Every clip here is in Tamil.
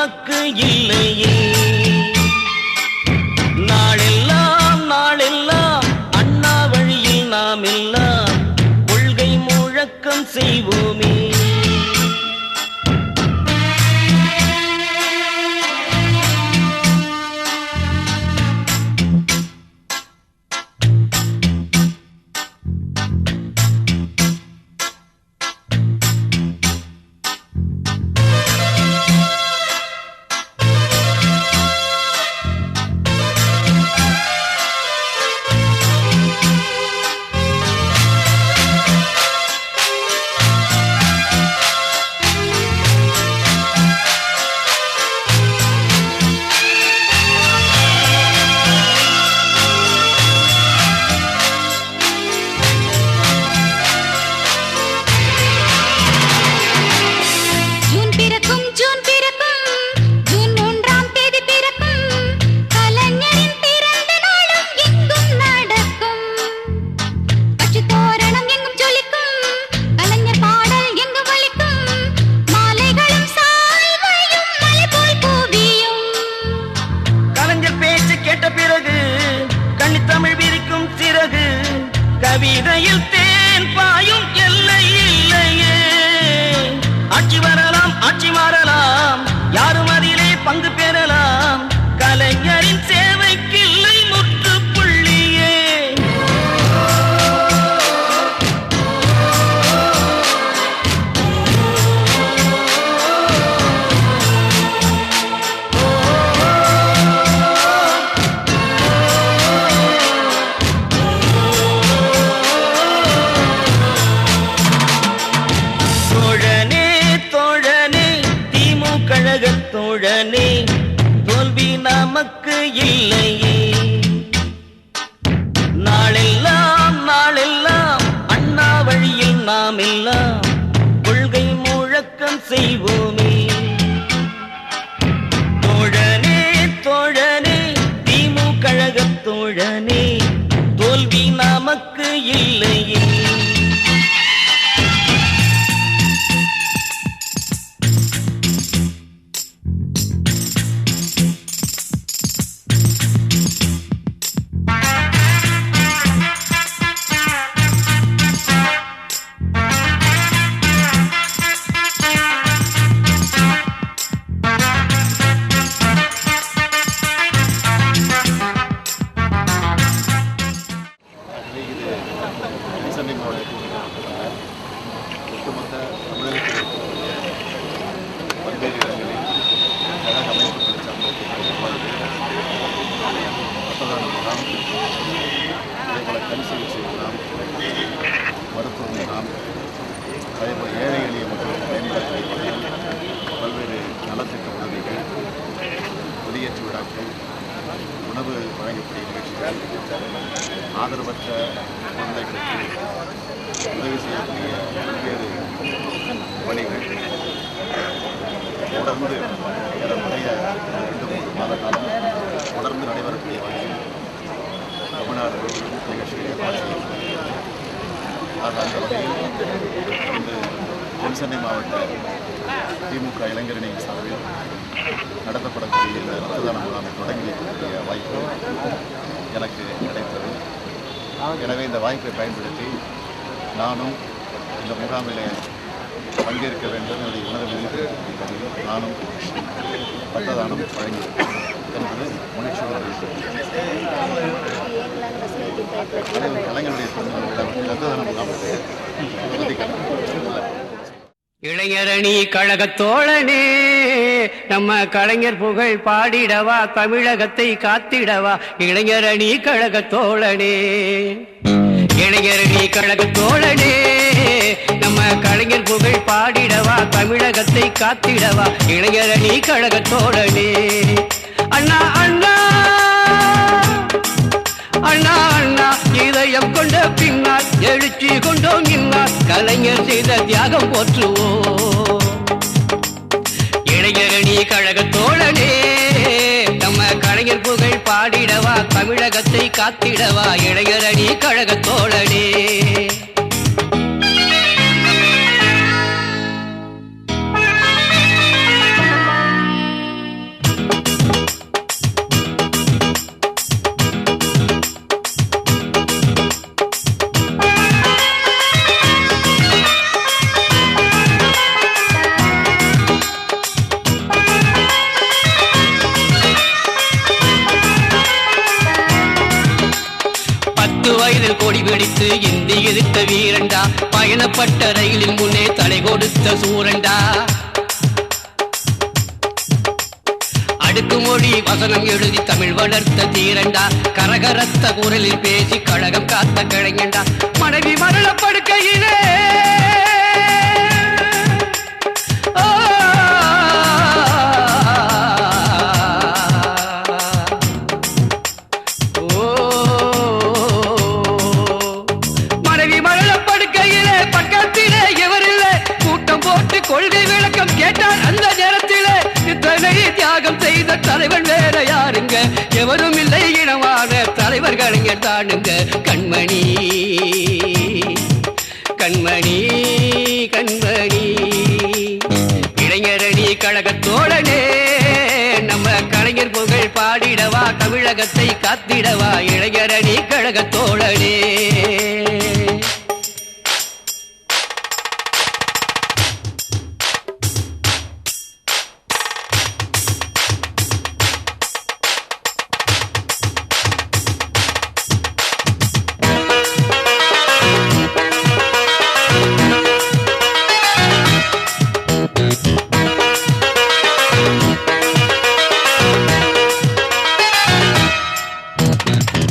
நமக்கு இல்லையே. நாளெல்லாம் நாளெல்லாம் அண்ணா வழியில் நாம் எல்லாம் கொள்கை முழக்கம் செய்வோமே. கவிதையில் தேன் பாயும் எல்லை இல்லையே. ஆட்சி வரலாம் ஆட்சி மாறலாம், யாரும் அதிலே பங்கு பெறலாம். கலைஞரின் சேவைக்கில்லை முற்றுப்புள்ளியே. தோழனே தோல்வி நமக்கு இல்லையே. நாளெல்லாம் நாளெல்லாம் அண்ணா வழியில் நாம் எல்லாம் கொள்கை முழக்கம் செய்வோமே. தோழனே தோழனே திமுக கழக தோழனே தோல்வி நமக்கு இல்லையே. ஒட்டுமொத்த தமிழகத்தில் பல்வேறு இடங்களில் கழக அமைப்புகளை சார்ந்த முகாம், அதேபோல கண் சிகிச்சை முகாம், மருத்துவ முகாம், அதேபோல் ஏழை எளிய மக்களுக்கு பயன்பாட்டு பல்வேறு நலத்திட்ட உதவிகள், கொடியேற்று விழாக்கள், உணவு வழங்கக்கூடிய நிகழ்ச்சிகள், ஆதரவற்ற குழந்தைகளுக்கு உதவி செய்யக்கூடிய பல்வேறு பணிகள் தொடர்ந்து ஏறக்குறைய 2-3 மாத காலம் தொடர்ந்து நடைபெறக்கூடிய வகையில் தமிழ்நாடு நிகழ்ச்சிகளை ஆக அந்த வகையில் இன்று தென்சென்னை மாவட்ட திமுக இளைஞரணியின் சார்பில் நடத்தப்படக்கூடிய இந்த ரத்ததான முகாமை தொடங்கி வைக்கக்கூடிய வாய்ப்பு எனக்கு கிடைத்தது. எனவே இந்த வாய்ப்பை பயன்படுத்தி நானும் இந்த முகாமிலே பங்கேற்க வேண்டும் என்னுடைய உணர்வு விதிப்பதில் நானும் ரத்ததானம் வழங்கியிருக்கிறேன் என்பது முயற்சியோடு கலைஞருடைய ரத்ததான முகாமை இளைஞரணி கழக தோழனே நம்ம கலைஞர் புகழ் பாடிடவா, தமிழகத்தை காத்திடவா. இளைஞரணி கழக தோழனே, இளைஞரணி கழக தோழனே நம்ம கலைஞர் புகழ் பாடிடவா, தமிழகத்தை காத்திடவா. இளைஞரணி கழக தோழனே. அண்ணா அண்ணா அண்ணா அண்ணா இதயம் கொண்ட பின்னால் எழுச்சி கொண்டோம் இன்னால் கலைஞர் செய்த தியாகம் போற்றுவோம். இளைஞரணி கழக தோழனே நம்ம கலைஞர் புகழ் பாடிடவா, தமிழகத்தை காத்திடவா. இளைஞரணி கழக தோழனே. புறப்பட்ட ரயிலின் முன்னே தலை கொடுத்த சூரண்டா. அடுக்குமொழி வசனம் எழுதி தமிழ் வளர்த்த தீரண்டா. கரகரத்த குரலில் பேசி கழகம் காத்த கலைஞண்டா. மனைவி மரண படுக்கையிலே கொள்கை விளக்கம் கேட்டார். அந்த நேரத்திலே இத்தனை தியாகம் செய்த தலைவன் வேற யாருங்க? எவரும் இல்லை இனமான தலைவர் கலைஞர் தானுங்க. கண்மணி கண்மணி கண்மணி இளைஞரணி கழகத்தோழனே, நம்ம கலைஞர் புகழ் பாடிடவா, தமிழகத்தை காத்திடவா, இளைஞரணி கழகத்தோழனே.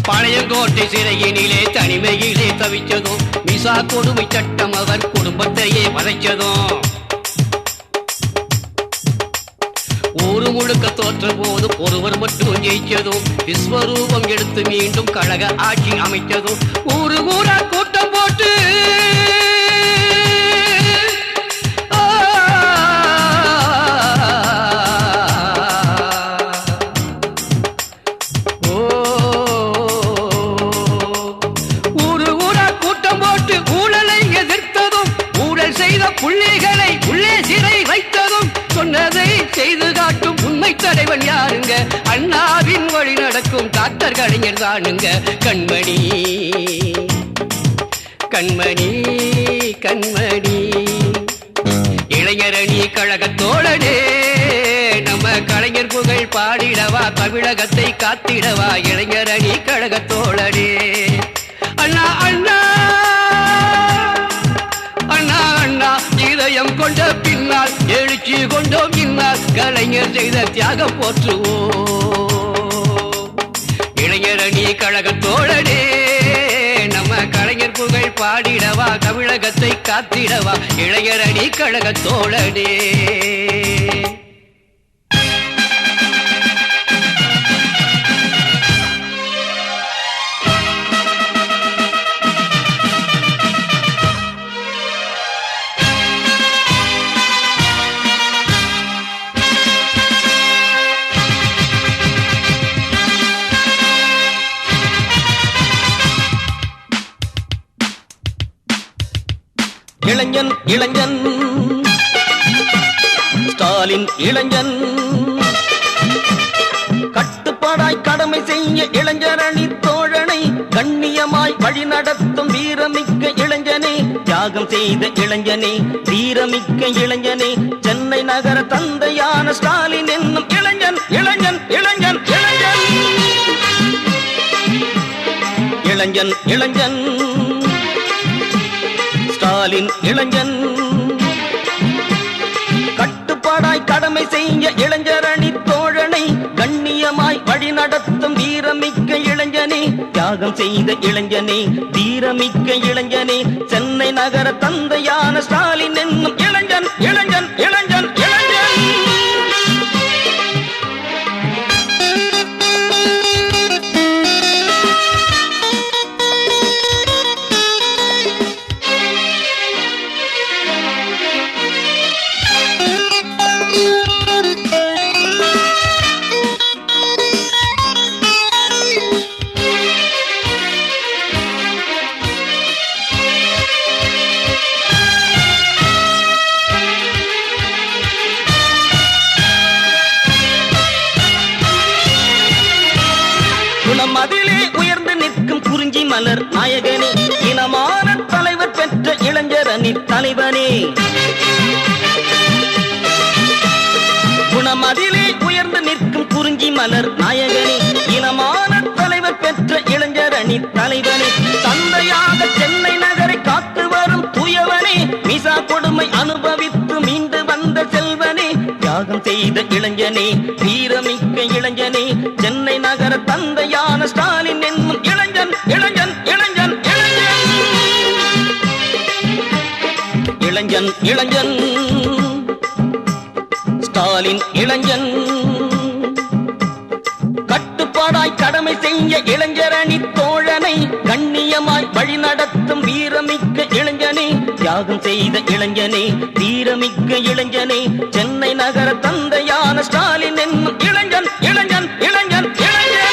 பழையங்கோட்டை சிறையினிலே தனிமையிலே தவிச்சதும், மிசா கொடுமை சட்டம் அவர் குடும்பத்தையே வதைச்சதும், ஊரு முழுக்க தோற்ற போது ஒருவர் மட்டும் ஜெயிச்சதும், விஸ்வரூபம் எடுத்து மீண்டும் கழக ஆட்சி அமைச்சதும், ஊரு ஊரா கூட்டம் போட்டு புள்ளிகளை உள்ளே சிறை வைத்ததும், சொன்னதை செய்து காட்டும் உண்மை தலைவன் யாருங்க? அண்ணாவின் வழி நடக்கும் டாக்டர் கலைஞர் தானுங்க. கண்மணி கண்மணி கண்மணி இளைஞரணி கழகத்தோழனே, நம்ம கலைஞர் புகழ் பாடிடவா, தமிழகத்தை காத்திடவா, இளைஞரணி கழகத்தோழனே. அண்ணா அண்ணா அண்ணா அண்ணா இதயம் கொண்ட பின்னால் எழுச்சி கொண்டோம் இன்னால், கலைஞர் செய்த தியாகம் போற்றுவோம். இளைஞரணி கழகத்தோழனே, நம்ம கலைஞர் புகழ் பாடிடவா, தமிழகத்தை காத்திடவா, இளைஞரணி கழகத்தோழனே. இளைஞன் இளைஞன் ஸ்டாலின் இளைஞன், கட்டுப்பாடாய் கடமை செய்ய இளைஞரணி தோழனை, கண்ணியமாய் வழி நடத்தும் வீரமிக்க இளைஞனே, தியாகம் செய்த இளைஞனே, வீரமிக்க இளைஞனே, சென்னை நகர தந்தையான ஸ்டாலின் என்னும் இளைஞன் இளைஞன் இளைஞன் இளைஞன் இளைஞன் இளைஞன் ஸ்டாலின் இளைஞன், கட்டுப்பாடாய் கடமை செய்ய இளைஞரணி தோழனை, கண்ணியமாய் வழி நடத்தும் வீரமிக்க இளைஞனே, தியாகம் செய்த இளைஞனே, வீரமிக்க இளைஞனே, சென்னை நகர தந்தையான ஸ்டாலின் என்னும் இளைஞன் இளைஞன் இளைஞன் இளைஞன். குளமதிலே உயர்ந்து நிற்கும் குறிஞ்சி மலர் நாயகனே, இனமான தலைவர் பெற்ற இளைஞரணி தலைவனே. குணமதிலே உயர்ந்து நிற்கும் குறிஞ்சி மலர் நாயகனே, இனமான தலைவர் பெற்ற இளைஞரணி தலைவனே, தந்தையாக சென்னை நகரை காத்து வரும் தூயவனே, மீளா கொடுமை அனுபவித்து மீண்டு வந்த செல்வனே, தியாகம் செய்த இளைஞனே, வீரமிக்க இளைஞனே, சென்னை நகர தந்தையான ஸ்டாலின் என்னும் இளைஞன் இளைஞன் இளைஞன் இளைஞன் இளைஞன் இளைஞன் ஸ்டாலின் இளைஞன். கட்டுப்பாடாய் கடமை செய்ய இளைஞரணி தோழனை, கண்ணியமாய் வழி நடத்தும் வீரமிக்க இளைஞனே, தியாகம் செய்த இளைஞனே, வீரமிக்க இளைஞனே, சென்னை நகர தந்தையான ஸ்டாலின் என்னும் இளைஞன் இளைஞன் இளைஞன் இளைஞன்.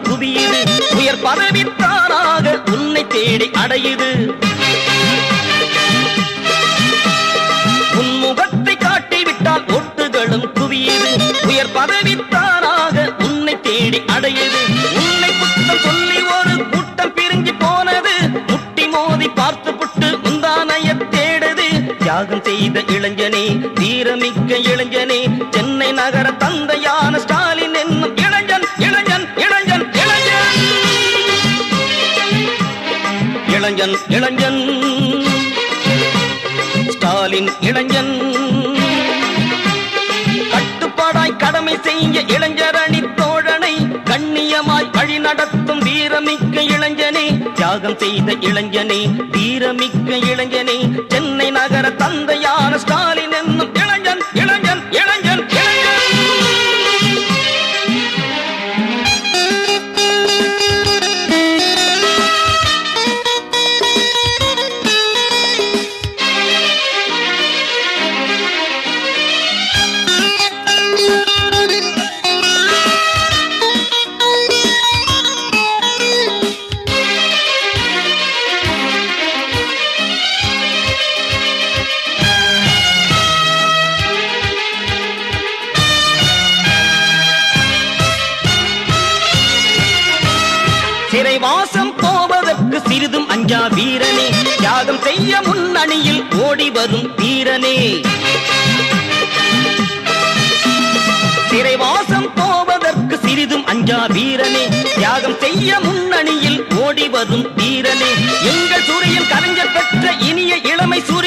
குவியுது, உயர் பதவித்தானாக உன்னை தேடி அடையுது. உன்முகத்தை காட்டிவிட்டால் ஒட்டுகளும் குவியுது, உயர் பதவித்தானாக உன்னை தேடி அடையுது. உன்னை குற்றம் சொல்லி ஒரு கூட்டம் பிரிஞ்சு போனது, முட்டி மோதி பார்த்து புட்டு முந்தானைய தேடுது. தியாகம் செய்த இளைஞனே, வீரமிக்க இளைஞனே, சென்னை நகர தந்தையான ஸ்டாலின் என்னும் இளைஞன் இளைஞன் இளைஞன் இளைஞன் இளைஞன் ஸ்டாலின் இளைஞன். கட்டுப்பாடாய் கடமை செய்ய இளைஞரணி தோழனை, கண்ணியமாய் வழி நடத்தும் வீரமிக்க இளைஞனே, தியாகம் செய்த இளைஞனே, வீரமிக்க இளைஞனே, சென்னை நகர தந்தையான ஸ்டாலின் என்னும் இளைஞன் இளைஞன் இளைஞன் இளைஞன். சிறைவாசம் போவதற்கு சிறிதும் அஞ்சா வீரனே, தியாகம் செய்ய முன்னணியில் ஓடி வரும் வீரனே. சிறைவாசம் போவதற்கு சிறிதும் அஞ்சா வீரனே, தியாகம் செய்ய முன்னணியில் ஓடி வரும் வீரனே. எங்கள் சூரியன் கலைஞர் பெற்ற இனிய இளமை சூரிய